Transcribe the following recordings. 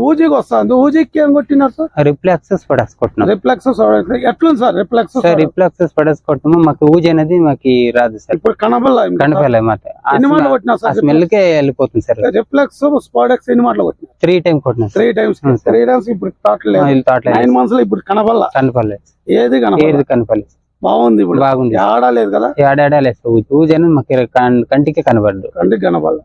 ఊజీకి వస్తుంది. ఊజీకి ఏం కొట్టినారు సార్? రిఫ్లెక్సెస్ ప్రొడక్ట్స్ కొట్టినాం. రిఫ్లెక్సెస్ ఎట్లుంది సార్? రిఫ్లెక్సెస్ ప్రొడక్ట్స్ కొట్టాము. మాకు ఊజీ అనేది మాకు రాదు సార్. ఇప్పుడు కనపడలే మాట. ఎన్ని మాటలు కొట్టినా సార్? స్మెల్ కే వెళ్ళిపోతుంది సార్. రిఫ్లెక్స్ ప్రొడక్ట్స్ ఎన్ని మాటలు కొట్టినా? 3 టైమ్స్ కొట్టినా. 3 టైమ్స్. 3 టైమ్స్ ఇప్పుడు తాటలేదు. 9 months లో ఇప్పుడు కనపడలేదు. ఏది కనపడలేదు. బాగుంది. ఇప్పుడు బాగుంది. ఆడలేదు కదా? ఆడలేదు. ఊజీ అనేది మాకు కంటికి కనపడదు. కంటికి కనపడదు.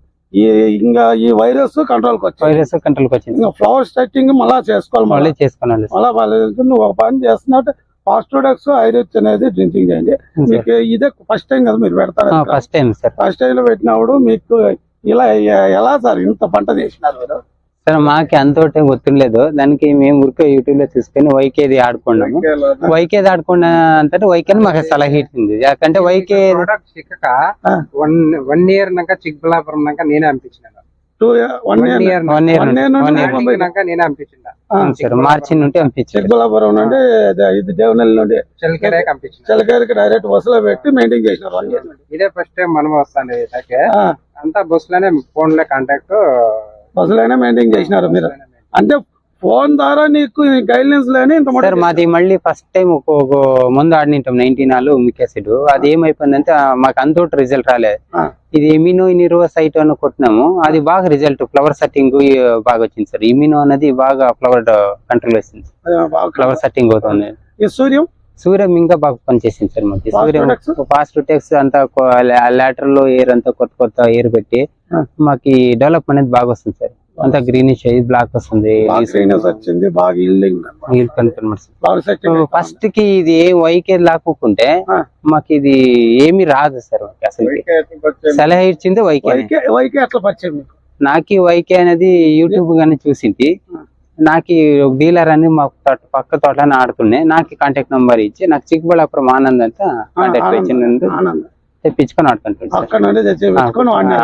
ఇంకా ఈ వైరస్ కంట్రోల్ వచ్చింది. ఇంకా ఫ్లవర్ స్టార్టింగ్ మళ్ళీ చేసుకోవాలి. మళ్ళీ నువ్వు ఒక పని చేస్తున్నట్టు ఫాస్టోడెక్స్ ఐరిచ్ అనేది డ్రింకింగ్ చేయండి. మీకు ఇదే ఫస్ట్ టైం కదా మీరు పెడతారు? First time sir. First time లో పెట్టినప్పుడు మీకు ఇలా ఎలా సార్ ఇంత పంట చేసినారు మీరు? సార్ మాకి అంతోటే గుర్తులేదు. దానికి మేము ఊరికే యూట్యూబ్ లో చూసుకొని వైకేది ఆడుకున్నాము. వైకేది ఆడుకున్నా అంటే వైకే మాకు సలహా ఇచ్చింది. యాకంటే వైకే చిక్కక 1 year చిక్బలాపురం నేనే అనిపించినాను. 1 year నేనే అనిపించింది సార్. మార్చి నుండి అనిపించింది. చిక్బలాపురం నుండి ఇది దేవనల్లి నుండి చిలకేరికి డైరెక్ట్ బస్సులో పెట్టి మెయింటైన్ చేసినారు 1 year. ఇదే ఫస్ట్ టైం మనం వస్తాను. అంతా బస్ లోనే ఫోన్ లో కాంటాక్ట్ బస్సులైనా మెయింటైన్ చేసినారు మీరు. అంటే ఫోన్ ద్వారా నీకు గైడ్లైన్స్ లేని సార్. మాది మళ్ళీ ఫస్ట్ టైం ఒక ముందు ఆడినింటాం 19 మికాసిడ్. అది ఏమైపోయిందంటే మాకు అంతోటి రిజల్ట్ రాలేదు. ఇది ఇమ్యూనో ఇనిరో సైట్ అని కొట్టినాము. అది బాగా రిజల్ట్ ఫ్లవర్ సెట్టింగ్ బాగా వచ్చింది సార్. ఇమ్యూనో అనేది బాగా ఫ్లవర్ కంట్రోల్ వచ్చింది. ఫ్లవర్ సెట్టింగ్ అవుతుంది. సూర్యం ఇంకా బాగా పనిచేసింది సార్. మాకు సూర్యం ఫాస్టోడెక్స్ అంతా లాటరల్ ఎయిర్ అంతా కొత్త ఎయిర్ పెట్టి మాకు డెవలప్ అనేది బాగా వస్తుంది సార్. అంతా గ్రీనిష్ అయ్యి బ్లాక్ వస్తుంది. ఫస్ట్ కి ఇది వైకే లాక్కుంటే మాకు ఇది ఏమి రాదు సార్. అసలు సలహా ఇచ్చింది వైకే. నాకు వైకే అనేది యూట్యూబ్ గానీ చూసింది. నాకు డీలర్ అని మా పక్క తోటని ఆడుతుండే. నాకు కాంటాక్ట్ నెంబర్ ఇచ్చి నాకు చిక్బలాపురం ఆనంద్ అంతా కాంటాక్ట్ ఇచ్చింది. తెప్పించుకొని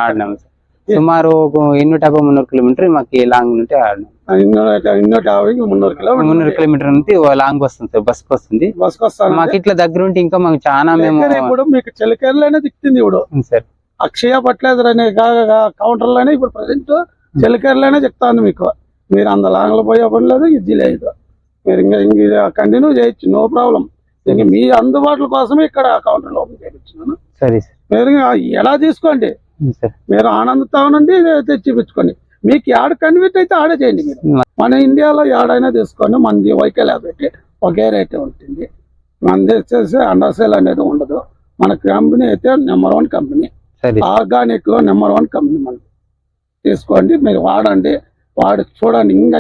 ఆడినాము సార్. సుమారు 250-300 కిలోమీటర్ మాకు లాంగ్ నుండి ఆడినాం. 300 కిలోమీటర్ నుండి లాంగ్ వస్తుంది సార్. బస్ వస్తుంది. మాకు ఇట్లా దగ్గర ఉంటే ఇంకా మాకు చాలా మేము ఇప్పుడు మీకు చిలకేరులోనే దిక్కింది. ఇప్పుడు సార్ అక్షయ పట్లేదు అనే కౌంటర్ లోనే ఇప్పుడు ప్రజెంట్ చిలకేరులోనే చెప్తాను మీకు. మీరు అంత లాంగ్ లో పోయే పని లేదు. ఇది లేదు. మీరు ఇంకా కంటిన్యూ చేయొచ్చు. No problem. ఇంక మీ అందుబాటుల కోసమే ఇక్కడ కౌంటర్ లో ఓపెన్ చేయించున్నాను. సరే సార్. మీరు ఎలా తీసుకోండి. మీరు ఆనందతా నుండి తెచ్చిపించుకోండి. మీకు యాడ్ కన్వర్ట్ అయితే ఆడే చేయండి. మీరు మన ఇండియాలో యాడైనా తీసుకోండి. మనది వైకే ల్యాబ్ పెట్టి ఒకే రేటే ఉంటుంది. మనది వచ్చేసి అండర్ సేల్ అనేది ఉండదు. మన కంపెనీ అయితే నెంబర్ 1 కంపెనీ. ఆర్గానిక్ లో నెంబర్ 1 కంపెనీ. మనం తీసుకోండి. మీరు వాడండి. వాడి చూడండి. ఇంకా